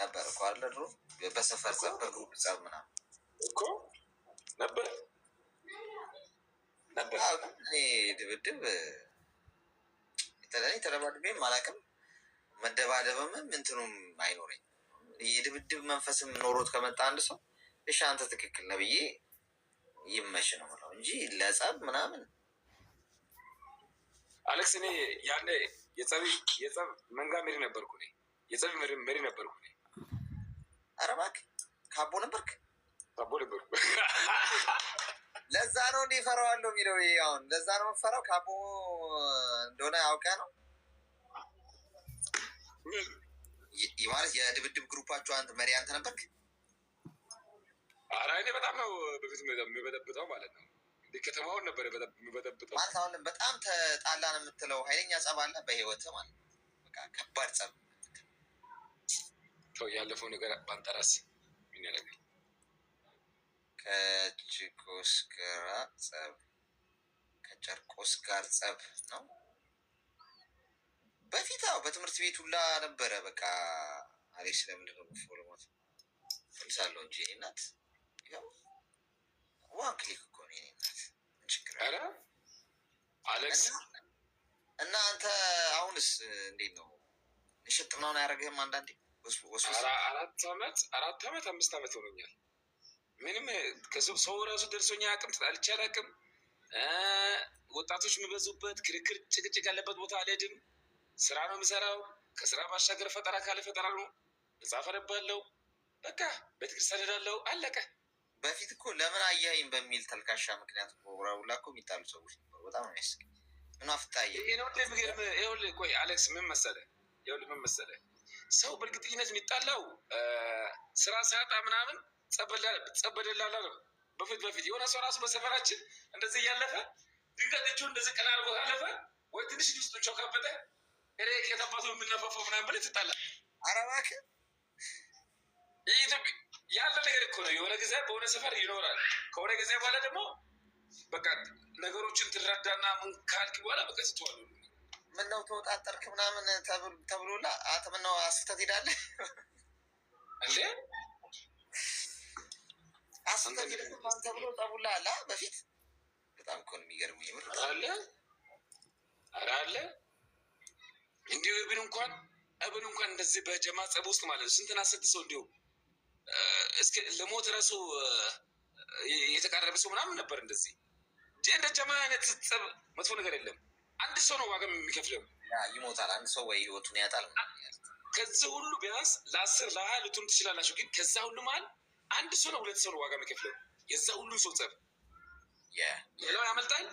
ነበር እኮ አለ ድሮ በሰፈር ጸብ በግሩፕ ጸብ ምናምን እኮ ነበር እኔ ድብድብ የተለያየ ተደባድቤም አላውቅም። መደባደብም እንትኑም አይኖረኝ። የድብድብ መንፈስም ኖሮት ከመጣ አንድ ሰው እሺ አንተ ትክክል ነህ ብዬ ይመሽ ነው የምለው እንጂ ለጸብ ምናምን። አሌክስ እኔ ያኔ የጸብ መንጋ መሪ ነበርኩ። የጸብ መሪ ነበርኩ። ኧረ እባክህ ካቦ ነበርክ? ካቦ ነበርኩ። ለዛ ነው እንደ እፈራዋለሁ የሚለው። አሁን ለዛ ነው የምፈራው ካቦ እንደሆነ አውቀህ ነው ማለት የድብድብ ግሩፓቸው አንተ መሪ አንተ ነበርክ? ኧረ እኔ በጣም ነው በፊት የሚበጠብጠው ማለት ነው። ከተማውን ነበር የሚበጠብጠው ማለት አሁን በጣም ተጣላን የምትለው ኃይለኛ ጸብ አለ በህይወት ማለት ነው። በቃ ከባድ ጸብ ያለፈው ነገር ባንጠራስ ምን ያደርጋል? ከጨርቆስ ጋር ጸብ ነው በፊት። በትምህርት ቤት ሁላ ነበረ። በቃ አሌክስ ለምንድን ነው ፎሎሞት ፍልሳለሁ እንጂ እናት ዋን ክሊክ እኮ ነው እናት ችግር አለ አሌክስ። እና አንተ አሁንስ እንዴት ነው? ንሽጥ ምናምን አያደርግህም? አንዳንዴ 4 ዓመት 5 ዓመት ሆኖኛል። ምንም ሰው ራሱ ደርሶኛ አቅም ተጣልቼ አላውቅም። ወጣቶች የሚበዙበት ክርክር ጭቅጭቅ ያለበት ቦታ አልሄድም። ስራ ነው የምሰራው። ከስራ ባሻገር ፈጠራ ካለ ፈጠራ ነው። መጽሐፍ አነባለሁ። በቃ ቤተክርስቲያን እሄዳለሁ። አለቀ። በፊት እኮ ለምን አያይም በሚል ተልካሻ ምክንያት ሁላ እኮ የሚጣሉ ሰዎች ነበሩ። በጣም ነው የሚያስቀኝ። ምን አፍጣየ ይኸውልህ፣ ቆይ አሌክስ ምን መሰለህ፣ ሰው በእርግጠኝነት የሚጣላው ስራ ሳያጣ ምናምን ጸበደላላ ነው። በፊት የሆነ ሰው ራሱ በሰፈራችን እንደዚህ እያለፈ ድንገት እጁ እንደዚህ ቀና አድርጎ ካለፈ ወይ ትንሽ ውስጥ ጮ ካበጠ ከታባቱ የምናፋፋው ምናምን ብለህ ትጣላለህ። ኧረ እባክህ ያለ ነገር እኮ ነው። የሆነ ጊዜ በሆነ ሰፈር ይኖራል። ከሆነ ጊዜ በኋላ ደግሞ በቃ ነገሮችን ትረዳና ምን ካልክ በኋላ በቃ ስትዋሉ ምነው ተወጣጠርክ ምናምን ተብሎላ አንተ ምነው አስፍተህ ትሄዳለህ እንዴ? አስፍተህ ሄደህ ተብሎ ጠቡላ አለ በፊት። በጣም እኮ ነው የሚገርመው። ይምር አለ እንዲሁ እብን እንኳን እንደዚህ በጀማ ጸብ ውስጥ ማለት ነው ስንትና ስንት ሰው እንዲሁ እስከ ለሞት ራሱ የተቃረበ ሰው ምናምን ነበር። እንደዚህ እንደ ጀማ አይነት ጸብ መጥፎ ነገር የለም። አንድ ሰው ነው ዋጋ የሚከፍለው። ይሞታል አንድ ሰው ወይ ህይወቱን ያጣል። ከዚህ ሁሉ ቢያንስ ለ10 ለ20 ልትሆኑ ትችላላችሁ። ግን ከዛ ሁሉ መሀል አንድ ሰው ነው 2 ሰው ነው ዋጋ የሚከፍለው። የዛ ሁሉ ሰው ጸብ ሌላው ያመልጣል።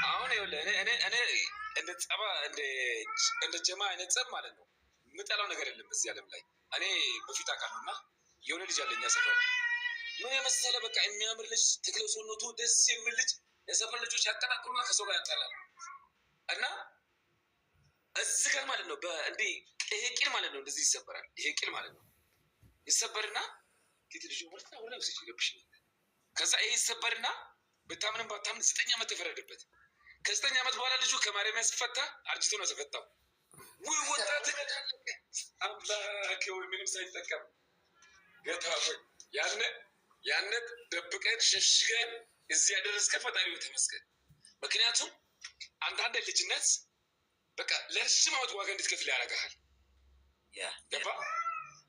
አሁን እኔ እንደ ጀማ አይነት ጸብ ማለት ነው የምጠላው ነገር የለም በዚህ ዓለም ላይ። እኔ በፊት አውቃለሁና የሆነ ልጅ አለኛ ሰፈር ምን የመሰለ በቃ የሚያምር ልጅ ተክለ ሰውነቱ ደስ የሚል ልጅ የሰፈር ልጆች ያቀናቅሩና ከሰው ጋር ያጣላል። እና እዚህ ጋር ማለት ነው ይሄ ቂል ማለት ነው እንደዚህ ይሰበራል። ይሄ ቂል ማለት ነው ይሰበርና ልጁ ወርታ ወላ ወስጅ ይገብሽ። ከዛ ይሄ ይሰበርና በታምንም ባታምን 9 ዓመት ተፈረደበት። ከ9 ዓመት በኋላ ልጁ ከማረሚያ ሲፈታ አርጅቶ ነው ተፈታው። ወይ ወጣት አምላክ ወይ ምንም ሳይጠቀም ገታ ወይ ያነ ደብቀን ሸሽገን እዚህ ያደረስከ ፈጣሪው ተመስገን። ምክንያቱም አንዳንድ ልጅነት በቃ ለረጅም ዓመት ዋጋ እንድትከፍል ያደርግሃል።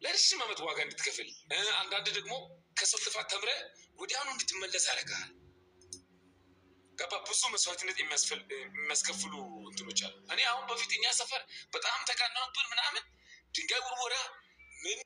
ለረጅም ዓመት ዋጋ እንድትከፍል፣ አንዳንድ ደግሞ ከሰው ጥፋት ተምረህ ወዲያውኑ እንድትመለስ ያደርግሃል። ገባ? ብዙ መስዋዕትነት የሚያስከፍሉ እንትኖች አሉ። እኔ አሁን በፊት እኛ ሰፈር በጣም ተቃናብን ምናምን ድንጋይ ውርወራ ምን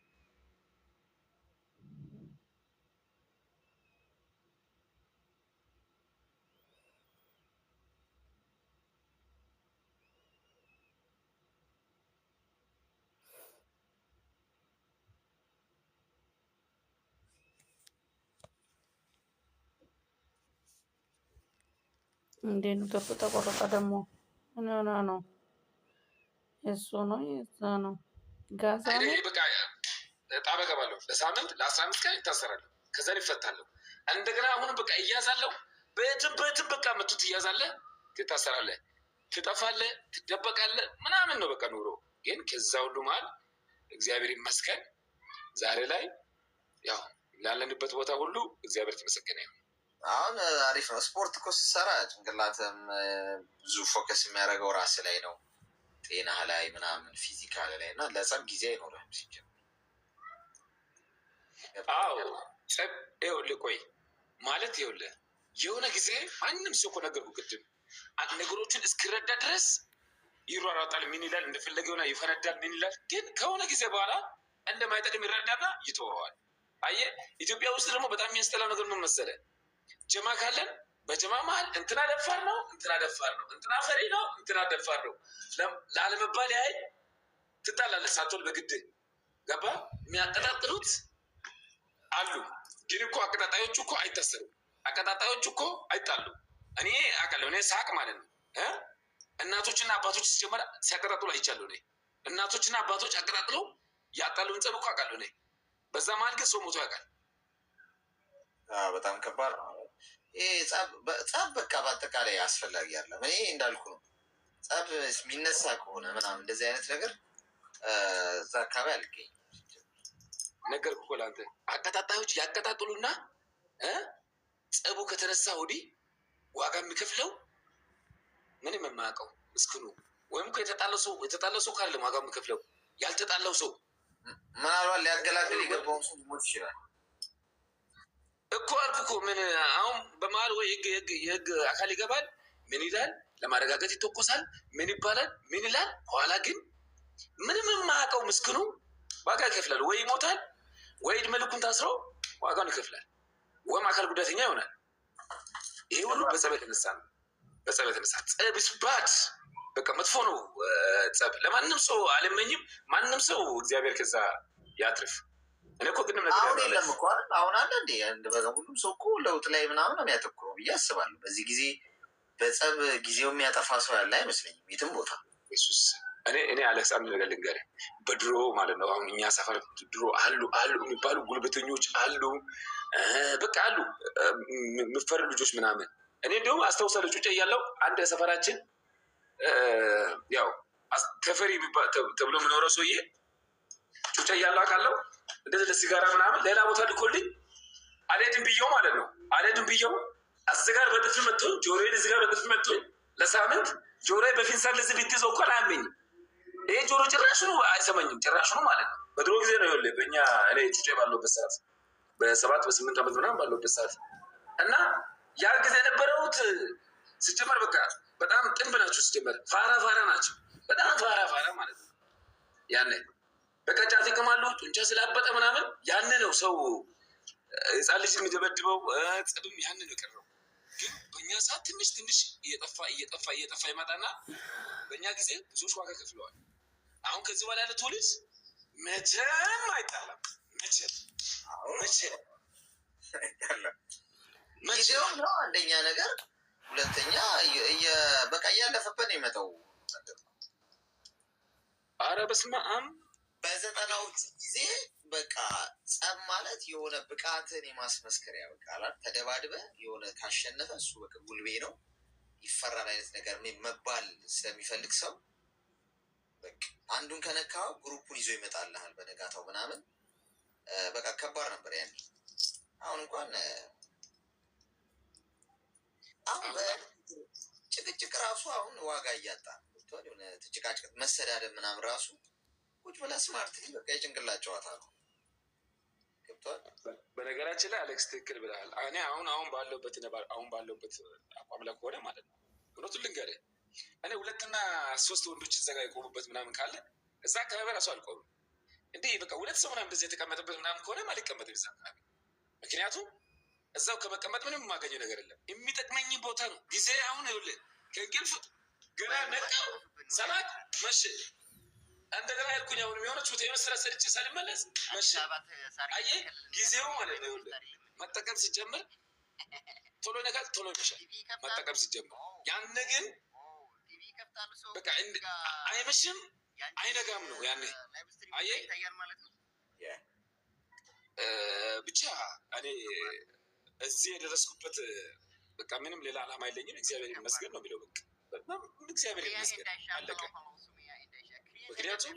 እንዴት ነው ተቆረጠ? ደግሞ ምን ሆነ ነው? እሱ ነው የዛ ነው ጋዛ ነው። በቃ ጣቢያ እገባለሁ። ለሳምንት ለ15 ቀን ይታሰራለሁ። ከዛ ይፈታለሁ። እንደገና አሁንም በቃ እያዛለሁ። በትም በቃ መቱ ትያዛለህ፣ ትታሰራለህ፣ ትጠፋለህ፣ ትደበቃለህ ምናምን ነው በቃ ኑሮ። ግን ከዛ ሁሉ መሀል እግዚአብሔር ይመስገን ዛሬ ላይ ያው ላለንበት ቦታ ሁሉ እግዚአብሔር ተመሰገነ ይሁን። አሁን አሪፍ ነው። ስፖርት እኮ ስትሰራ ጭንቅላትም ብዙ ፎከስ የሚያደርገው ራስ ላይ ነው፣ ጤና ላይ ምናምን ፊዚካል ላይ እና ለጸብ ጊዜ አይኖርም ሲጀምር። አዎ ጸብ ይኸውልህ ቆይ ማለት ይኸውልህ የሆነ ጊዜ ማንም ሰው እኮ ነገርኩህ ቅድም ነገሮችን እስክረዳ ድረስ ይሯሯጣል፣ ምን ይላል እንደፈለገ ሆና ይፈነዳል፣ ምን ይላል። ግን ከሆነ ጊዜ በኋላ እንደማይጠቅም ይረዳና ይተወዋል። አየህ ኢትዮጵያ ውስጥ ደግሞ በጣም የሚያስጠላው ነገር ምን መሰለህ? ጀማ ካለን በጀማ መሀል እንትና ደፋር ነው፣ እንትና ደፋር ነው፣ እንትና ፈሪ ነው፣ እንትና ደፋር ነው ላለመባል ያህል ትጣላለህ ሳትወል በግድ ገባ። የሚያቀጣጥሉት አሉ፣ ግን እኮ አቀጣጣዮቹ እኮ አይታሰሩም። አቀጣጣዮቹ እኮ አይጣሉ። እኔ አውቃለሁ። እኔ ሳቅ ማለት ነው እናቶችና አባቶች ሲጀመር ሲያቀጣጥሉ አይቻለሁ። እኔ እናቶችና አባቶች አቀጣጥለው ያጣሉን ጸብ እኮ አውቃለሁ እኔ። በዛ መሀል ግን ሰው ሞቶ ያውቃል። በጣም ከባድ ነው ይሄ ጸብ። በቃ በአጠቃላይ አስፈላጊ አይደለም። እኔ እንዳልኩ ነው ጸብ የሚነሳ ከሆነ ምናምን እንደዚህ አይነት ነገር እዛ አካባቢ አልገኝም። ነገር እኮ ለአንተ አቀጣጣዮች ያቀጣጥሉና ጸቡ ከተነሳ ወዲህ ዋጋ የሚከፍለው ምንም የማያውቀው ምስክኑ ወይም እኮ የተጣለው ሰው ካለ ዋጋ የሚከፍለው ያልተጣለው ሰው ምናልባት ሊያገላግል የገባውን ሰው ሊሞት ይችላል እኮ አልኩ እኮ። ምን አሁን በመሀል ወይ የህግ አካል ይገባል፣ ምን ይላል፣ ለማረጋገጥ ይተኮሳል፣ ምን ይባላል፣ ምን ይላል። ኋላ ግን ምንም የማያውቀው ምስክኑ ዋጋ ይከፍላል። ወይ ይሞታል፣ ወይ ዕድሜ ልኩን ታስሮ ዋጋውን ይከፍላል፣ ወይም አካል ጉዳተኛ ይሆናል። ይሄ ሁሉ በጸብ የተነሳ ነው። በጸብ የተነሳ ጸብ ስባት በቃ መጥፎ ነው። ጸብ ለማንም ሰው አልመኝም። ማንም ሰው እግዚአብሔር ከዛ ያትርፍ። እኔ እኮ ግን አሁን የለም እኮ አሁን አለ እንዴ ሁሉም ሰው እኮ ለውጥ ላይ ምናምን ነው የሚያተኩረው ብዬ አስባለሁ። በዚህ ጊዜ በጸብ ጊዜው የሚያጠፋ ሰው ያለ አይመስለኝም የትም ቦታ። ኢየሱስ እኔ አሌክስ አንድ ነገር ልንገርህ። በድሮ ማለት ነው አሁን እኛ ሰፈር ድሮ አሉ የሚባሉ ጉልበተኞች አሉ፣ በቃ አሉ የምፈሩ ልጆች ምናምን። እኔ እንዲሁም አስታውሳለሁ ጩጬ እያለሁ አንድ ሰፈራችን ያው ተፈሪ ተብሎ የምኖረው ሰውዬ ጩጬ እያለሁ አውቃለሁ እንደዚህ ለሲጋራ ምናምን ሌላ ቦታ ልኮልኝ አልሄድም ብዬው ማለት ነው። አልሄድም ብዬው አስጋር በጥፊ መጥቶኝ ጆሮዬን እዚህ ጋር በጥፊ መጥቶኝ ለሳምንት ጆሮዬ በፊንሳር ለዚህ ብትይዘው እኮ አያመኝም። ይሄ ጆሮ ጭራሹኑ አይሰማኝም፣ ጭራሹኑ ማለት ነው። በድሮ ጊዜ ነው ይኸውልህ በእኛ እኔ ጩጬ ባለሁበት ሰዓት በ7 በ8 ዓመት ምናምን ባለሁበት ሰዓት እና ያ ጊዜ የነበረውት ሲጀመር በቃ በጣም ጥንብ ናቸው። ሲጀመር ፋራ ናቸው፣ በጣም ፋራ ማለት ነው። ያኔ በቃ ጫት ይቅማሉ፣ ጡንቻ ስላበጠ ምናምን ያኔ ነው ሰው ህፃን ልጅ የሚደበድበው። ጸብም ያኔ ነው የቀረው። ግን በእኛ ሰዓት ትንሽ እየጠፋ ይመጣና በእኛ ጊዜ ብዙዎች ዋጋ ከፍለዋል። አሁን ከዚህ በኋላ ያለ ትውልድ መቼም አይጣላም። መቼም ነው አንደኛ ነገር፣ ሁለተኛ በቃ እያለፈበት ነው የመጣው። ኧረ በስመ አብ በ90ዎቹ ጊዜ በቃ ጸብ ማለት የሆነ ብቃትን የማስመስከሪያ በቃ ተደባድበ የሆነ ካሸነፈ እሱ በቃ ጉልቤ ነው ይፈራል አይነት ነገር መባል ስለሚፈልግ ሰው በቃ አንዱን ከነካው ግሩፑን ይዞ ይመጣልሃል በነጋታው ምናምን። በቃ ከባድ ነበር ያኔ። አሁን እንኳን አሁን ጭቅጭቅ ራሱ አሁን ዋጋ እያጣ ሆነ ተጭቃጭቅ መሰዳደብ ምናምን ራሱ ቁጭ ብለህ ስማርት በቃ የጭንቅላት ጨዋታ ነው። ገብቶሃል? በነገራችን ላይ አሌክስ ትክክል ብለሃል። እኔ አሁን ባለውበት አቋም ላይ ከሆነ ማለት ነው እውነቱን ልንገርህ እኔ 2 እና 3 ወንዶች እዛ ጋር የቆሙበት ምናምን ካለ እዛ አካባቢ ራሱ አልቆምም። እንዲህ በቃ 2 ሰው ምናምን እንደዚህ የተቀመጠበት ምናምን ከሆነ አልቀመጥም እዛ አካባቢ። ምክንያቱም እዛው ከመቀመጥ ምንም የማገኘው ነገር የለም። የሚጠቅመኝ ቦታ ነው። ጊዜ አሁን ይኸውልህ ከእንቅልፍ ገና ነቃው ሰላት መሸ እንደገና ያልኩኝ አሁን የሆነች ቦታ የመስራ ሰርቼ ሳልመለስ መሸ። አየህ ጊዜው ማለት ነው ይኸውልህ መጠቀም ሲጀምር ቶሎ ነጋል ቶሎ ይመሻል መጠቀም ሲጀምር። ያን ግን በቃ አይመሽም አይነጋም ነው ያኔ። አየህ ብቻ እኔ እዚህ የደረስኩበት በቃ ምንም ሌላ ዓላማ የለኝም። እግዚአብሔር ይመስገን ነው የሚለው በቃ እግዚአብሔር ይመስገን አለቀ። ምክንያቱም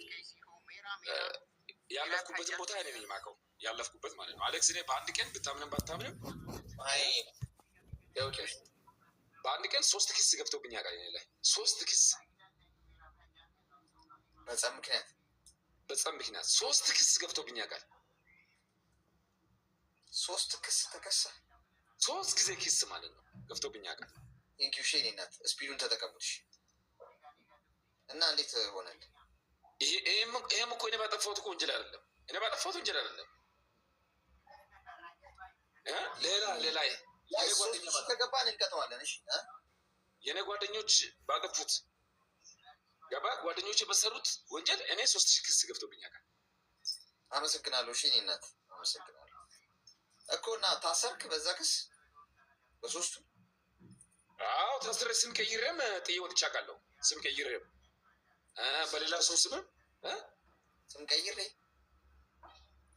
ያለፍኩበትን ቦታ እኔ ነኝ የማውቀው፣ ያለፍኩበት ማለት ነው። አሌክስ እኔ በአንድ ቀን ብታምንም ባታምንም በአንድ ቀን 3 ክስ ገብቶብኝ ያውቃል እኔ ላይ 3 ክስ በጸብ ምክንያት 3 ክስ ገብቶብኝ ያውቃል። 3 ክስ ተከሰ 3 ጊዜ ክስ ማለት ነው ገብቶብኝ ያውቃል። ቴንኪው ሼኔ ናት። ስፒዱን ተጠቀሙሽ እና እንዴት ሆነል? ይሄም እኮ እኔ ባጠፋሁት እኮ ወንጀል አይደለም። እኔ ባጠፋሁት ወንጀል አይደለም። ሌላ ከገባን እንቀጠዋለን። እሺ የኔ ጓደኞች ባጠፉት ጓደኞች በሰሩት ወንጀል እኔ 3000 ክስ ገብቶብኝ ያውቃል። አመሰግናለሁ። እሺ እኔ እናት አመሰግናለሁ እኮ እና ታሰርክ በዛ ክስ በሶስቱ? አዎ ታስሬ ስም ቀይሬም ጥዬ ወጥቼ አውቃለሁ። ስም ቀይሬም በሌላ ሰው ስም ቀይሬ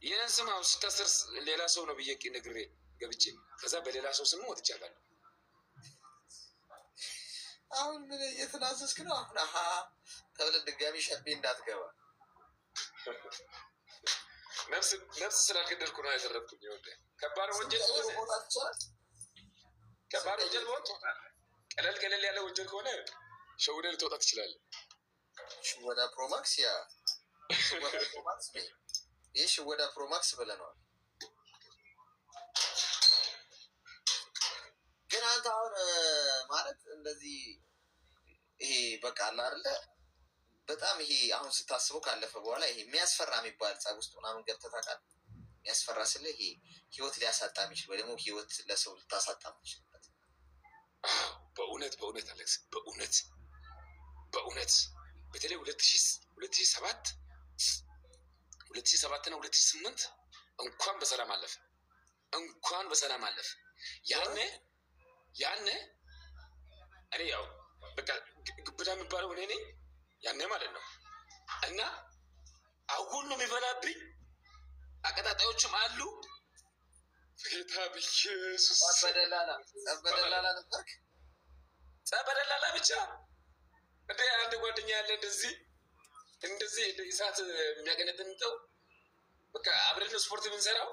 ይህንን ስም አሁን ስታስር ሌላ ሰው ነው ብዬ ነግሬ ገብቼ ከዛ በሌላ ሰው ስም ወጥቼ አውቃለሁ። አሁን ምን እየተናዘዝክ ነው? አሁን ተብለህ ድጋሚ ሸቤ እንዳትገባ። ነፍስ ስላልገደልኩ ነው ያደረግኩኝ። ይኸውልህ ከባድ ወንጀል ቢሆን ትወጣለህ። ቀለል ያለ ወንጀል ከሆነ ሸውደህ ልትወጣ ትችላለህ። ሽወዳ ፕሮማክስ ይህ ሽወዳ ፕሮማክስ ብለነዋል። ግን አንተ አሁን ማለት እንደዚህ ይሄ በቃ አለ አይደለ? በጣም ይሄ አሁን ስታስበው ካለፈ በኋላ ይሄ የሚያስፈራ የሚባል ጸብ ውስጥ ምናምን ገብተህ ታውቃለህ? የሚያስፈራ ስለ ይሄ ህይወት ሊያሳጣ የሚችል ወይ ደግሞ ህይወት ለሰው ልታሳጣ የምችልበት በእውነት አሌክስ በእውነት በተለይ 2007 እና 2008 እንኳን በሰላም አለፈ። ያኔ እኔ ያው በቃ ግብዳ የሚባለው እኔ ነኝ ያኔ ማለት ነው። እና አሁን ነው የሚበላብኝ። አቀጣጣዮችም አሉ። ጌታ በኢየሱስ ጸበደላላ ነበርክ? ጸበደላላ ብቻ እንደ አንድ ጓደኛ ያለ እንደዚህ እሳት የሚያገነጥንጠው በቃ አብረን ስፖርት የምንሰራው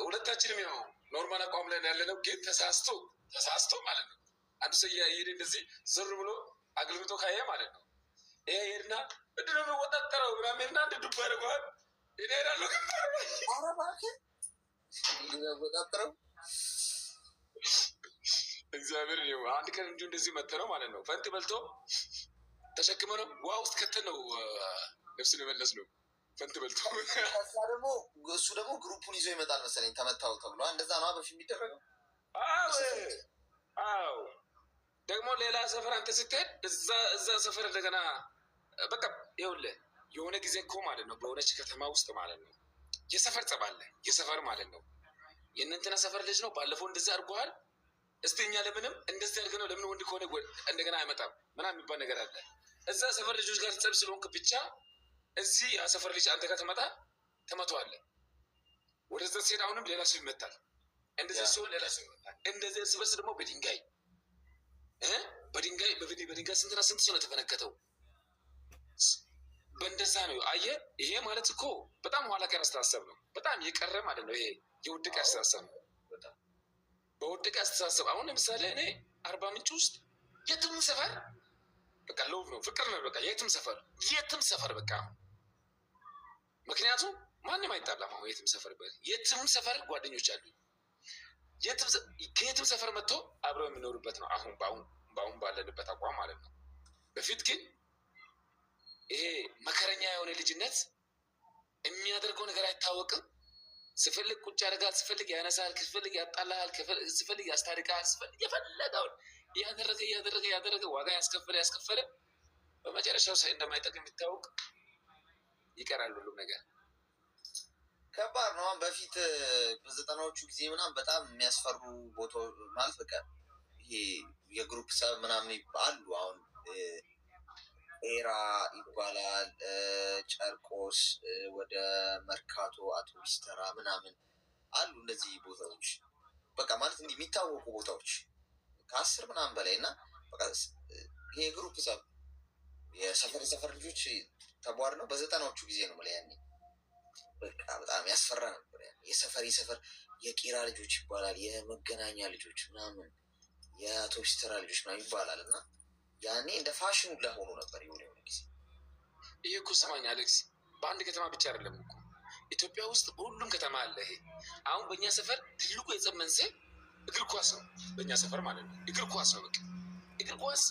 ሁለታችንም ያው ኖርማል አቋም ላይ ያለነው፣ ግን ተሳስቶ ማለት ነው። አንዱ ሰው እያየሄደ እንደዚህ ዞር ብሎ አገልግቶ ካየ ማለት ነው ይሄ ሄድና ምንድን ነው የሚወጣጠረው ምናምን ሄድና እንደ ዱባ ያደርገዋል። እኔ ሄዳለሁ ወጣጠረው እግዚአብሔር አንድ ቀን እንዲሁ እንደዚህ መተነው ማለት ነው። ፈንት በልቶ ተሸክመ ነው ውሃ ውስጥ ከተን ነው ነፍስን የመለስ ነው። ፈንት በልቶ እሱ ደግሞ ግሩፑን ይዞ ይመጣል መሰለኝ ተመታው ተብሎ እንደዛ ነው በፊት የሚደረገው። አዎ ደግሞ ሌላ ሰፈር አንተ ስትሄድ እዛ ሰፈር እንደገና በቃ ይኸውልህ የሆነ ጊዜ እኮ ማለት ነው በሆነች ከተማ ውስጥ ማለት ነው የሰፈር ጸብ አለ። የሰፈር ማለት ነው የእነንትና ሰፈር ልጅ ነው ባለፈው እንደዚህ አድርጎሃል፣ እስቲ እኛ ለምንም እንደዚህ አድርገህ ነው ለምን ወንድ ከሆነ እንደገና አይመጣም ምናምን የሚባል ነገር አለ። እዛ ሰፈር ልጆች ጋር ጸብ ስለሆንክ ብቻ እዚህ ሰፈር ልጅ አንተ ጋር ተመተዋለህ። ወደዛ ሴት አሁንም ሌላ ሰው ይመታል። እንደዚህ ሲሆን ሌላ ሰው ይመታል። እንደዚህ እርስ በርስ ደግሞ በድንጋይ ስንትና ስንት ሰው ነው የተፈነከተው። በእንደዛ ነው አየህ። ይሄ ማለት እኮ በጣም ኋላ ቀር አስተሳሰብ ነው። በጣም የቀረ ማለት ነው። ይሄ የውድቅ አስተሳሰብ ነው። በውድቅ አስተሳሰብ አሁን ለምሳሌ እኔ አርባ ምንጭ ውስጥ የትም ሰፈር በቃ ሎቭ ነው ፍቅር ነው በቃ የትም ሰፈር በቃ ምክንያቱም ማንም አይጣላም። አሁን የትም ሰፈር ጓደኞች አሉ። ከየትም ሰፈር መጥቶ አብረው የሚኖሩበት ነው። አሁን በአሁን ባለንበት አቋም ማለት ነው። በፊት ግን ይሄ መከረኛ የሆነ ልጅነት የሚያደርገው ነገር አይታወቅም። ስፈልግ ቁጭ ያደርጋል፣ ስፈልግ ያነሳል፣ ስፈልግ ያጣላል፣ ስፈልግ ያስታርቃል፣ ስፈልግ የፈለገውን እያደረገ ዋጋ ያስከፈለ በመጨረሻው ሳይ እንደማይጠቅም የሚታወቅ ይቀራል ሁሉም ነገር። ከባድ ነው። በፊት በ90ዎቹ ጊዜ ምናምን በጣም የሚያስፈሩ ቦታዎች ማለት በቃ ይሄ የግሩፕ ጸብ ምናምን አሉ። አሁን ኤራ ይባላል፣ ጨርቆስ ወደ መርካቶ አውቶቡስ ተራ ምናምን አሉ። እነዚህ ቦታዎች በቃ ማለት እንዲህ የሚታወቁ ቦታዎች ከ10 ምናምን በላይ እና በቃ ይሄ የግሩፕ ጸብ የሰፈር ልጆች ተቧር ነው። በ90ዎቹ ጊዜ ነው ያኔ ያስፈራ ነበር። የሰፈር የቄራ ልጆች ይባላል፣ የመገናኛ ልጆች ምናምን፣ የአውቶቡስ ተራ ልጆች ምናምን ይባላል። እና ያኔ እንደ ፋሽኑ ለሆኑ ነበር የሆነ ጊዜ። ይሄ እኮ ስማኝ አሌክስ፣ በአንድ ከተማ ብቻ አይደለም እኮ ኢትዮጵያ ውስጥ በሁሉም ከተማ አለ ይሄ። አሁን በእኛ ሰፈር ትልቁ የጸብ መንስኤ እግር ኳስ ነው። በእኛ ሰፈር ማለት ነው እግር ኳስ ነው። በቃ እግር ኳስ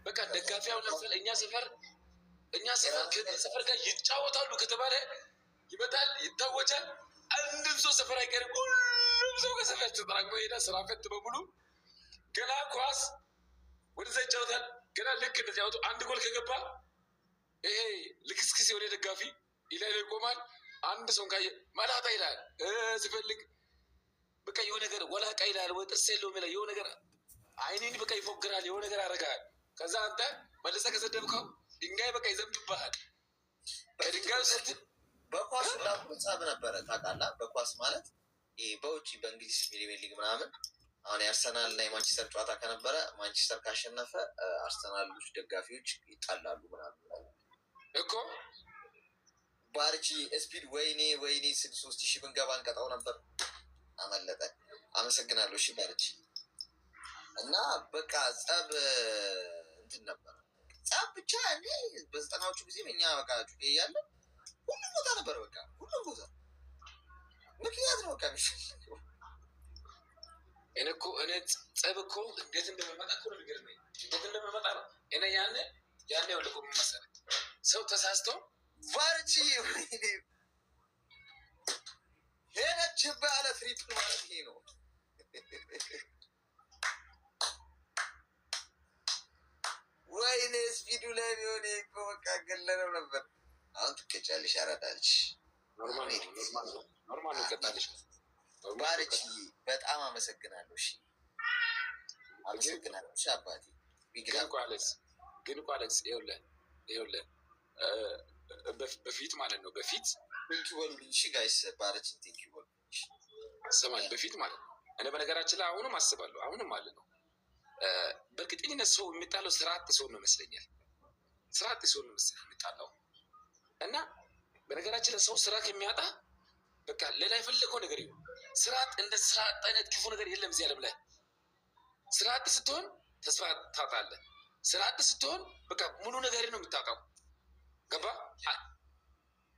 በቃ ደጋፊ አሁን ለምሳሌ እኛ ሰፈር ከዚህ ሰፈር ጋር ይጫወታሉ ከተባለ ይመጣል፣ ይታወጃል። አንድም ሰው ሰፈር አይቀርም። ሁሉም ሰው ከሰፈር ተጠራቅሞ ይሄዳል። ስራ ፈት በሙሉ ገና ኳስ ወደዛ ይጫወታል። ገና ልክ እንደዚህ ያወጡ አንድ ጎል ከገባ ይሄ ልክስክስ የሆነ ደጋፊ ይላይ ላይ ይቆማል። አንድ ሰው ካየ መላጣ ይላል። ሲፈልግ በቃ የሆነ ነገር ወላቃ ይላል። ወይ ጥርስ የለውም ይላል። የሆነ ነገር አይኔን በቃ ይፎግራል። የሆነ ነገር አደርጋል። ከዛ አንተ መልሰህ ከሰደብከው ድንጋይ በቃ ይዘንብብሃል። ከድንጋዩ ስትል በኳስ ላቁ ጸብ ነበረ ታውቃለህ። በኳስ ማለት ይሄ በውጭ በእንግሊዝ ፕሪሚየር ሊግ ምናምን አሁን የአርሰናል እና የማንቸስተር ጨዋታ ከነበረ ማንቸስተር ካሸነፈ አርሰናሎች ደጋፊዎች ይጣላሉ ምናምን እኮ ባርቺ ስፒድ ወይኔ 3,000 ብንገባ እንቀጣው ነበር። አመለጠ። አመሰግናለሁ። እሺ ባርቺ። እና በቃ ጸብ እንትን ነበር። ጸብ ብቻ እኔ በ90ዎቹ ጊዜ እኛ በቃ ጩቄ እያለ ሁሉም ቦታ ነበር። በቃ ሁሉም ቦታ ምክንያት ነው በቃ የሚፈልገው። እኔ ጸብ እኮ እንዴት እንደመመጣ እኮ ነው የሚገርመኝ። እንዴት እንደመመጣ ነው። እኔ ያኔ ወልቆ መሰለኝ ሰው ተሳስቶ ባርቺ ሄደችብህ አለ። ትሪፕል ማለት ይሄ ነው። ወይኔ ስፒዱ ላይ ቢሆን እኮ በቃ ገለነው ነበር። አሁን ትቀጫለሽ። አራዳልሽ ኖርማል ይቀጣልሽ። ባርቺ በጣም አመሰግናለሁ። እሺ አመሰግናለሁ። እሺ አባቴ ግን እኮ አሌክስ ይኸውልህ በፊት ማለት ነው ቴንኪ በሉልኝ። እሺ ጋይስ ባርቺ ቴንኪ በሉልኝ። ሰማኝ በፊት ማለት ነው። እኔ በነገራችን ላይ አሁንም አስባለሁ አሁንም አለ ነው በእርግጠኝነት ሰው የሚጣለው ስራ አጥ ሰው ነው ይመስለኛል። ስራ አጥ ሰው ነው የሚጣለው እና በነገራችን ላይ ሰው ስራ ከሚያጣ በቃ ሌላ የፈለገው ነገር ይሁን ስራ አጥ እንደ ስራ አጥ አይነት ክፉ ነገር የለም እዚህ ዓለም ላይ። ስራ አጥ ስትሆን ተስፋ ታጣለህ። ስራ አጥ ስትሆን በቃ ሙሉ ነገር ነው የምታውቀው። ገባ?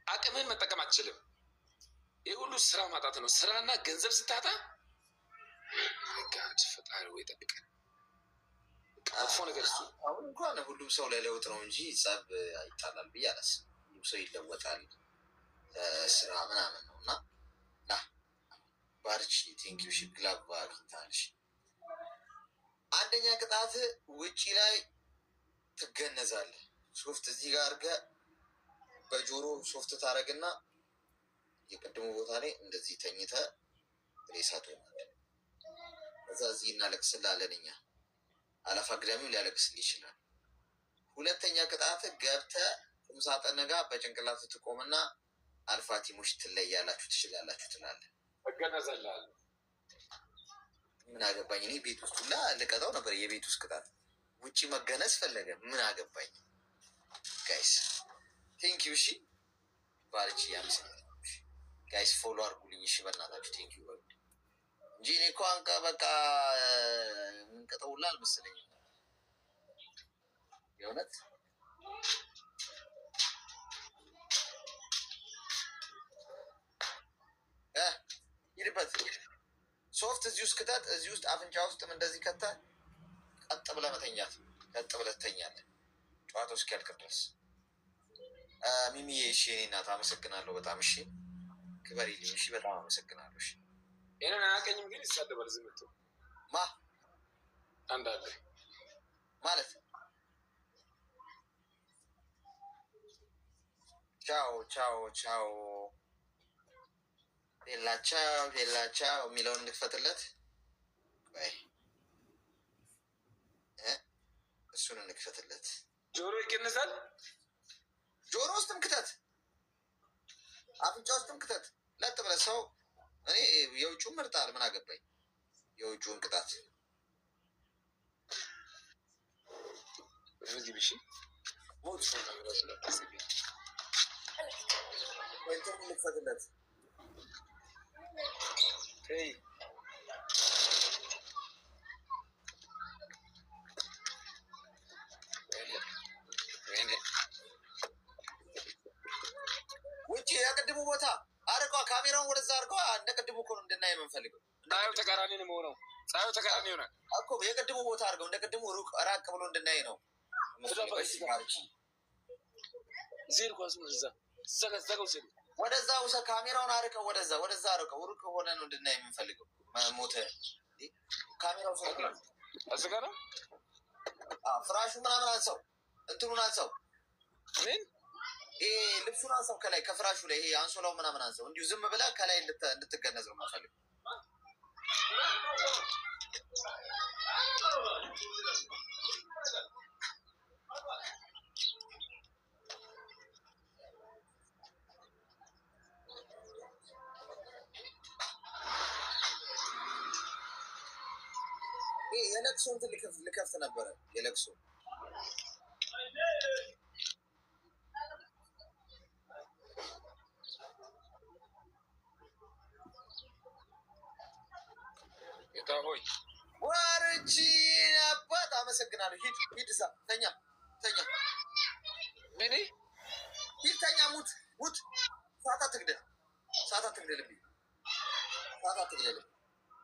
አቅምህን መጠቀም አትችልም። ይህ ሁሉ ስራ ማጣት ነው። ስራና ገንዘብ ስታጣ ጋድ ፈጣሪ ወይ ጠብቀን። መጥፎ ነገር እሱ። አሁን እንኳን ሁሉም ሰው ላይ ለውጥ ነው እንጂ ጸብ ይጣላል ብዬ አላስብም። ሁሉም ሰው ይለወጣል ስራ ምናምን ነው እና ባርቺ ቴንኪው። ሺ ግላብ አግኝታለሽ። አንደኛ ቅጣት ውጪ ላይ ትገነዛለህ። ሶፍት እዚህ ጋር አድርገህ በጆሮ ሶፍት ታደርግና የቀድሞ ቦታ ላይ እንደዚህ ተኝተህ ሬሳ ትሆናለህ። ከዛ እዚህ እናለቅስልሃለን እኛ። አላፋ ግዳሚው ሊያለቅስልህ ይችላል። ሁለተኛ ቅጣት ገብተህ ቁምሳጥን ጋር በጭንቅላት ትቆምና አልፋቲሞች ትለያላችሁ ትችላላችሁ ትላለህ። እገነዘልሃለሁ። ምን አገባኝ እኔ ቤት ውስጥ ሁላ ልቀጣው ነበር። የቤት ውስጥ ቅጣት ውጭ መገነዝ ፈለገ ምን አገባኝ። ጋይስ ቴንኪው። እሺ ባርቺ ያመሰግናለሁ። ጋይስ ፎሎ አድርጉልኝ እሺ በእናታችሁ ቴንኪው በሉ እንጂ እኔ እኮ አንቀ በቃ ምንቀጠው ሁላ አልመሰለኝም የእውነት። ሂድበት ሶፍት እዚህ ውስጥ ክተት። እዚህ ውስጥ አፍንጫ ውስጥም እንደዚህ ከተ ቀጥ ብለህ መተኛት። ቀጥ ብለህ ትተኛለህ ጨዋታው እስኪያልቅ ድረስ። ሚሚዬ እሺ የእኔ እናት አመሰግናለሁ በጣም እሺ ክበሪልኝ እሺ በጣም አመሰግናለሁ እሺ። ይሄንን አያውቀኝም ግን ይሳደባል። ዝም ብሎ ማ አንዳለ ማለት ቻው ቻው ቻው ሌላቻው የሚለውን እንክፈትለት። እሱን እንክፈትለት። ጆሮ ይቀንሳል። ጆሮ ውስጥም ክተት፣ አፍንጫ ውስጥም ክተት። ለጥ ብለህ ሰው እኔ የውጭውን መርጣል ምን አገባኝ። የውጭውን ቅጣት እዚህ ብሺ ሞት ልክፈትለት። ውጪ የቅድሙ ቦታ አርቀዋ፣ ካሜራውን ወደዛ አርቀዋ። እንደ ቅድሙ እኮ ነው እንድናይ የምንፈልገው። ፀሐዩ ተቃራኒ ነው የሆነው። ፀሐዩ ተቃራኒ ይሆናል እኮ የቅድሙ ቦታ አድርገው፣ እንደ ቅድሙ ራቅ ብሎ እንድናይ ነው። ወደዛ ውሰድ፣ ካሜራውን አርቀው፣ ወደዛ አርቀው፣ ሩቅ ሆነ ነው እንድናይ የምንፈልገው። ሞተ ካሜራው እዚህ ጋር ነው። ፍራሹ ምናምን አንሰው፣ እንትኑን አንሰው፣ ምን ይሄ ልብሱን አንሰው፣ ከላይ ከፍራሹ ላይ ይሄ አንሶላው ምናምን አንሰው። እንዲሁ ዝም ብለህ ከላይ እንድትገነዝ ነው የምፈልገው። የለቅሶ እንትን ልከፍት ነበረ። የለቅሶ ጌታ ሆይ ዋርቺ አባት አመሰግናለሁ። ሂድ እዛ ተኛ። ምን ሂድ ተኛ። ሙት ሰዓት አትግደልብኝ።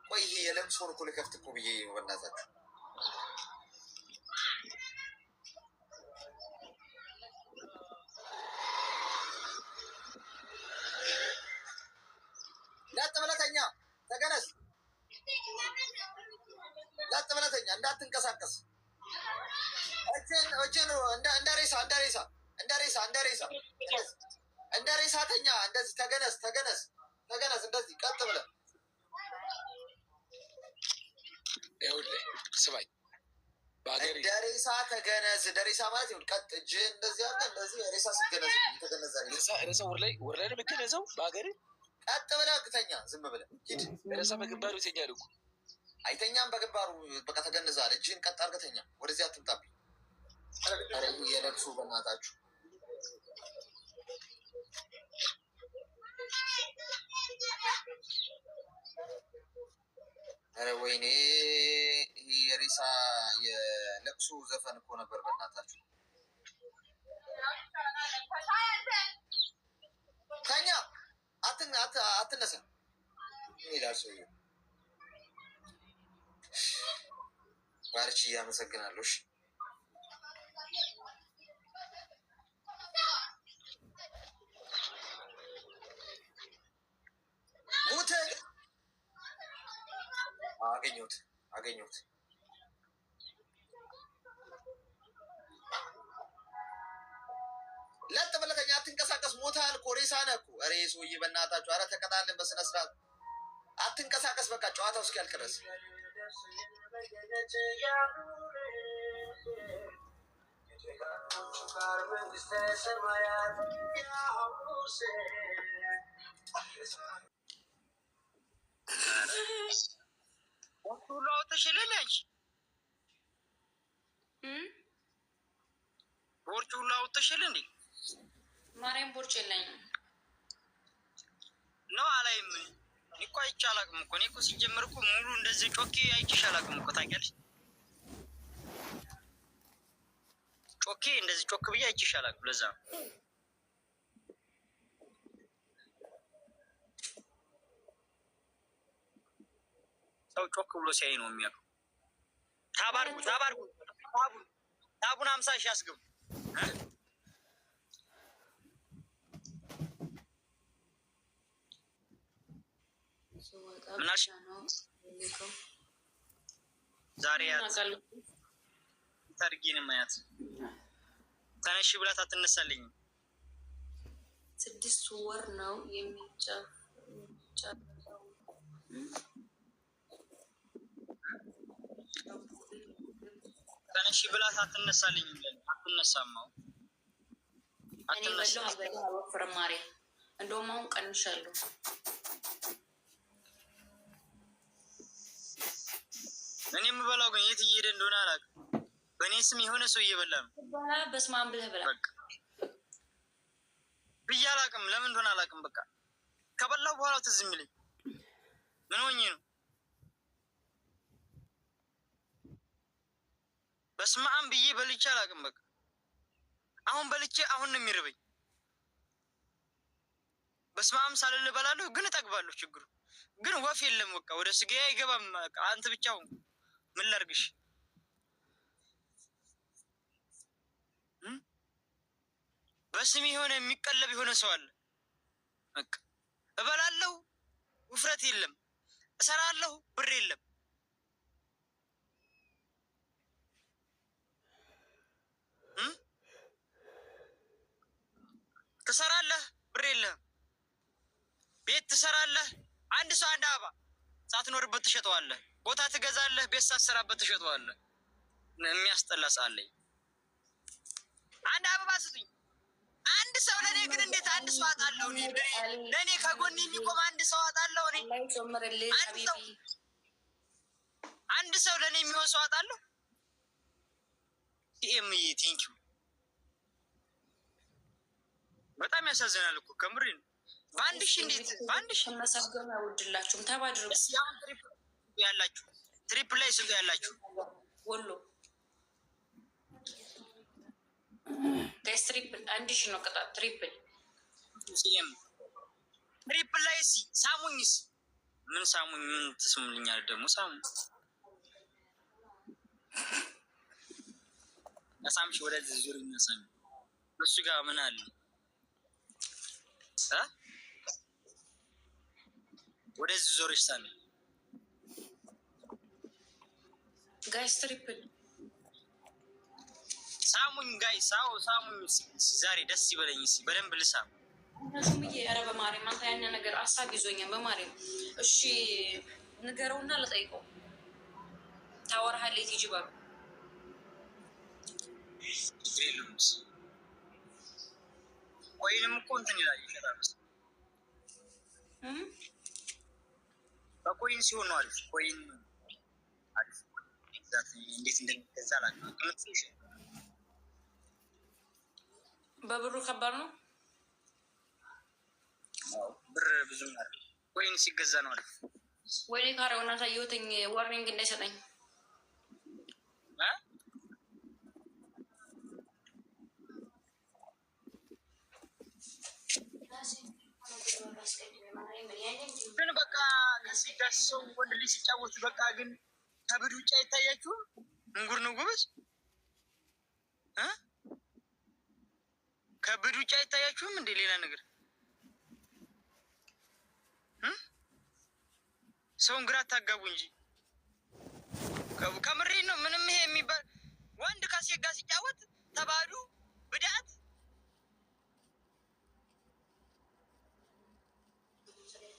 ቆይ ይሄ የለቅሶን እኮ ልከፍት እኮ ብዬ በእናታችሁ ለጥ ብለህ ተኛ። ተገነዝ። ለጥ ብለህ ተኛ፣ እንዳትንቀሳቀስ። እጅን እንደ ሬሳ ተኛ። እንደዚህ ተገነዝ። እንደዚህ ቀጥ ብለህ ይኸውልህ፣ ስማኝ። እንደ ሬሳ ተገነዝ። እንደ ሬሳ ማለት ይሁን ቀጥ። እጅህን እንደዚህ አለ። እንደዚህ ሬሳ ሲገነዝ ተገነዛ። ሬሳ ወር ላይ ነው የሚገነዘው። በሀገር ቀጥ ብለህ ተኛ። ዝም ብለህ ሂድ። ሬሳ በግንባሩ ይተኛል እኮ። አይተኛም በግንባሩ። በቃ ተገንዘዋል። እጅህን ቀጥ አድርገህ ተኛ። ወደዚህ አትምጣብኝ። ኧረ የለቅሱ በእናታችሁ። ኧረ ወይኔ የሬሳ የለቅሶ ዘፈን እኮ ነበር በእናታችሁ። ተኛ። አትነሳ። ይላል ሰውዬው። ባርቺ እያመሰግናለሁ። ሙት አገኘሁት። ለጥ ብለህ ተኛ። አትንቀሳቀስ። ሞተሃል እኮ ሬሳ ነህ እኮ። ኧረ ሰውዬ በእናታችሁ፣ ኧረ ተቀጣልን በስነ ስርዓት። አትንቀሳቀስ። በቃ ጨዋታው እስኪያልቅ ድረስ ሁሉ አውጥተሽልኝ ቦርጭ ሁሉ አውጥተሽል እንዴ? ማርያም ቦርጭ የለኝም ነው አላይም። እኔ እኮ አይቼ አላውቅም እኮ። እኔ እኮ ሲጀምር እኮ ሙሉ እንደዚህ ጮኬ አይቼሽ አላውቅም እኮ። ታውቂያለሽ፣ ጮኬ እንደዚህ ጮክ ብዬ አይቼሽ አላውቅም። ለዛ ነው ሰው ጮክ ብሎ ሲያይ ነው የሚያውቀው። ታቡን 50 ሺህ አስገቡ። ምናልሽ ዛሬ ታርጊን ማያት ተነሽ ብላት አትነሳልኝም። 6 ወር ነው የሚጨርሰው። ተነሽ ብላት አትነሳልኝም። አትነሳማው አትነሳም። አልወፍርም ማሬ፣ እንደውም አሁን ቀንሻለሁ። እኔ የምበላው ግን የት እየሄደ እንደሆነ አላውቅም። በእኔ ስም የሆነ ሰው እየበላ ነው። በስመ አብ ብለህ ብላ ብዬ አላውቅም። ለምን እንደሆነ አላውቅም። በቃ ከበላው በኋላ ትዝ የሚለኝ ምን ሆኜ ነው? በስመ አብ ብዬ በልቼ አላውቅም። በቃ አሁን በልቼ አሁን ነው የሚርበኝ። በስመ አብ ሳልል እበላለሁ ግን እጠግባለሁ። ችግሩ ግን ወፍ የለም። በቃ ወደ ስጋዬ አይገባም። አንተ ብቻ አሁን ምን ላድርግሽ? በስሜ የሆነ የሚቀለብ የሆነ ሰው አለ። በቃ እበላለሁ፣ ውፍረት የለም። እሰራለሁ፣ ብር የለም። ትሰራለህ፣ ብር የለህም። ቤት ትሰራለህ፣ አንድ ሰው አንድ አበባ ሳትኖርበት ትሸጠዋለህ። ቦታ ትገዛለህ፣ ቤት ሳትሰራበት ትሸጠዋለህ። የሚያስጠላ ሰአለኝ። አንድ አበባ ስጡኝ። አንድ ሰው ለእኔ ግን እንዴት አንድ ሰው አጣለሁ? ለእኔ ከጎን የሚቆም አንድ ሰው አጣለሁ። አንድ ሰው ለእኔ የሚሆን ሰው አጣለሁ። ኤምዬ ቴንኪው። በጣም ያሳዝናል እኮ ከምሬ ነው። በአንድ ሺህ እንዴት በአንድ ሺህ መሰገኑ አይወድላችሁም። ተባድሩ ያላችሁ ትሪፕል ላይ ስንት ያላችሁ ወሎ ጋይስ ትሪፕል 1000 ነው ቅጣት። ትሪፕል ትሪፕል ላይ ሳሙኝስ ምን ሳሙኝ? ምን ትስሙልኛል ደግሞ? ሳሙኝ ነሳምሽ ወደዚህ ዙር ነሳም እሱ ጋር ምን አለ? ወደዚህ ዞርሽ ሳሚ ጋይስ ትሪፕል ሳሙኝ ጋይስ። አዎ ሳሙኝ። ዛሬ ደስ ይበለኝ። በደንብ ልሳም ሹምዬ። ኧረ በማርያም አንተ ያን ነገር አሳብ ይዞኛል በማርያም። እሺ ንገረውና ልጠይቀው። ታወራሃለች ቲጂ ባሉ ግሬሉምስ ወይንም እኮ እንትን ይላል ይሸጣል። በኮይን ሲሆን ነው አሪፍ። ኮይን አሪፍ እንዴት እንደሚገዛ አላውቅም። በብሩ ከባድ ነው። ብር ብዙ ነው። ኮይን ሲገዛ ነው አሪፍ። ወይኔ ካሬውና ታየውትኝ ዋርኒንግ እንዳይሰጠኝ ግን በቃ ከሲዳሰው ወንድ ልጅ ሲጫወቱ በቃ ግን ከብድ ውጭ አይታያችሁም? እንጉር ነው ጎበዝ። ከብድ ውጭ አይታያችሁም እንዴ? ሌላ ነገር ሰውን ግራ አታጋቡ እንጂ ከምሬ ነው። ምንም ይሄ የሚባል ወንድ ከሴት ጋር ሲጫወት ተባሉ ብዳት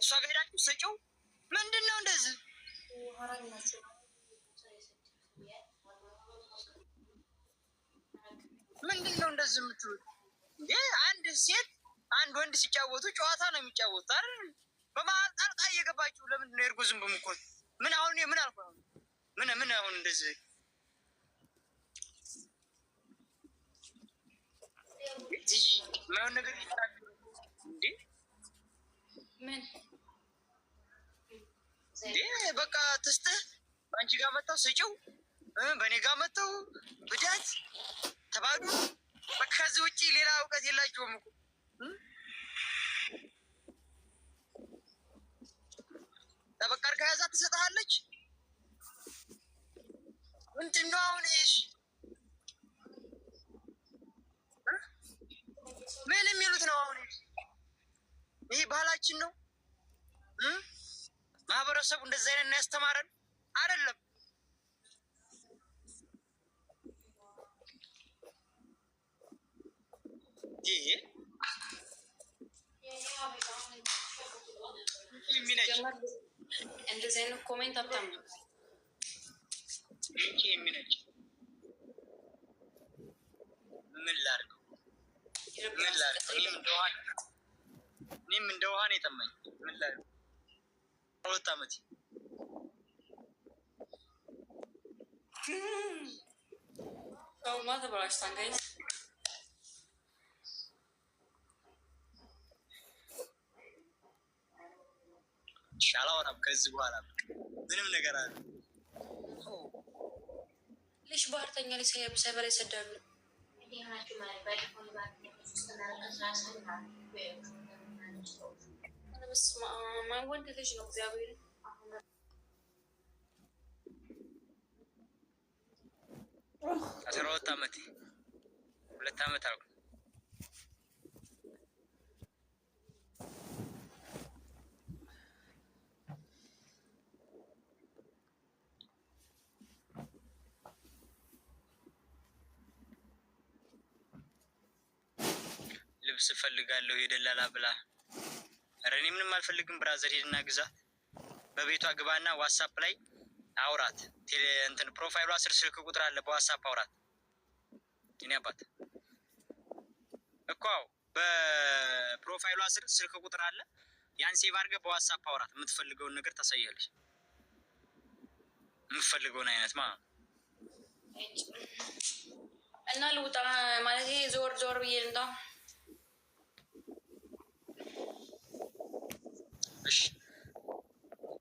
እሷ ጋር ሄዳችሁ ሰጪው ምንድን ነው እንደዚህ? ምንድን ነው እንደዚህ የምትሉት እንዴ? አንድ ሴት አንድ ወንድ ሲጫወቱ ጨዋታ ነው የሚጫወቱት አይደል? በመሀል ጣልቃ እየገባችሁ ለምንድን ነው የእርጎ ዝንብ የምትኮት? ምን አሁን ምን አልኩ? ምን አሁን እንደዚህ ማይሆን ነገር ይችላል እንዴ? ምን እንዴ? በቃ ትስትህ በአንቺ ጋር መጣው ስጪው፣ በእኔ ጋር መጣው ብዳት ተባሉ። በቃ ከዚህ ውጭ ሌላ እውቀት የላቸውም እኮ። ጠበቃ አድርጋ ያዛ ትሰጥሃለች። ምንድን ነው አሁን ይሄሽ? ምን የሚሉት ነው አሁን? ይሄ ባህላችን ነው። ማህበረሰቡ እንደዚህ አይነት ነው ያስተማረን አይደለም። ይሄ እንደዚህ አይነት ኮሜንት አታምጡ። የሚነጭ ምን ላድርገው? ምን ላድርገው? እኔም እንደ ውሃ ነው የጠማኝ። ምን ላድርገው? 2 ዓመት ሰውማ ተበላሽታን ጋይስ። አላወራም ከዚህ በኋላ ምንም ነገር አለ ልጅ ባህርተኛ ላይ ሳይበላ ይሰዳሉ። ወንድ ልጅ ነው እግዚአብሔር 12 ዓመት 2 ዓመት አልኩ። ልብስ እፈልጋለሁ የደላላ ብላ። ኧረ እኔ ምንም አልፈልግም ብራዘር፣ ሄድና ግዛ። በቤቷ ግባና ዋትስአፕ ላይ አውራት። እንትን ፕሮፋይሏ ስር ስልክ ቁጥር አለ፣ በዋትስአፕ አውራት። እኔ አባት እኮ በፕሮፋይሏ ስር ስልክ ቁጥር አለ፣ ያን ሴቭ አድርገህ በዋትስአፕ አውራት። የምትፈልገውን ነገር ታሳያለች፣ የምትፈልገውን አይነት ማለት እና ልውጣ ማለት ዞር ዞር ብዬ ልምጣ። እሺ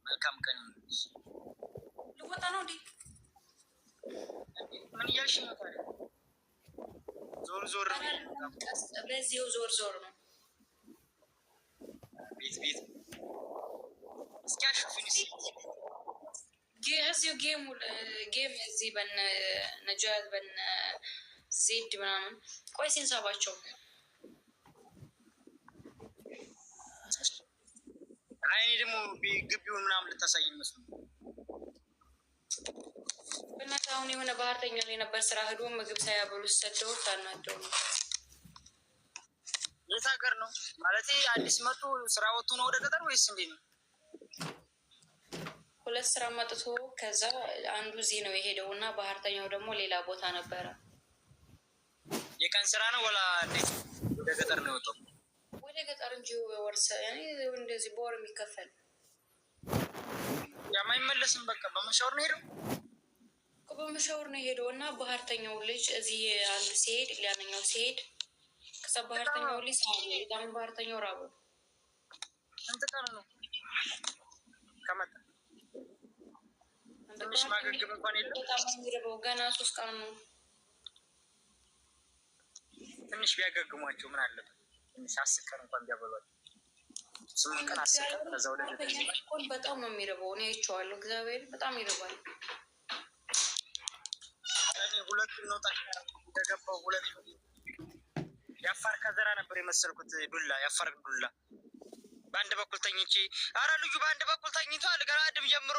መልካም ቀን። ልወጣ ነው እንዴ? ምን እያልሽ ነው ታዲያ? ዞር ዞር በዚሁ ዞር ዞር ነው። ቤት እስኪ አሽፊን እዚሁ ጌም እዚህ በነ ነጃት በነ ዜድ ምናምን። ቆይ ሲንሳባቸው እኔ ደግሞ ግቢውን ምናምን ልታሳይ መስሉ በእናትህ። አሁን የሆነ ባህርተኛ ላይ ነበር ስራ ሄዶ ምግብ ሳያበሉ ሰደው ታናደው ነው። የት ሀገር ነው ማለት? አዲስ መጡ ስራ ወጡ ነው ወደ ገጠር ወይስ እንዴት ነው? 2 ስራ መጥቶ ከዛ አንዱ እዚህ ነው የሄደው እና ባህርተኛው ደግሞ ሌላ ቦታ ነበረ። የቀን ስራ ነው ወላ እንዴት? ወደ ገጠር ነው የወጣው? ወደ ገጠር እንጂ ወርሰ እንደዚህ በወር የሚከፈል የማይመለስም። በቃ በመሻወር ነው ሄደው በመሻወር ነው የሄደው እና ባህርተኛው ልጅ እዚህ አንዱ ሲሄድ ሊያነኛው ሲሄድ ከዛ ባህርተኛው ልጅ ሳይሄድ ባህርተኛው ራቡ ስንት ቀኑ ነው ከመጣ? ትንሽ ማገገም እንኳን የለም። በጣም የሚረበው ገና 3 ቀን ነው። ትንሽ ቢያገግሟቸው ምን አለበት? ትንሽ 10 ቀን እንኳን ቢያበሏቸው 8 ቀን 10 ቀን ከዛ ወደ በጣም ነው የሚረበው። እኔ አይቼዋለሁ። እግዚአብሔር በጣም ይረባል። ሁለቱን ነው እንደገባው ሁለቱ የአፋር ከዘራ ነበር የመሰልኩት። ዱላ የአፋር ዱላ በአንድ በኩል ተኝቼ፣ አረ ልጁ በአንድ በኩል ተኝቷል። ገና አድም ጀምሮ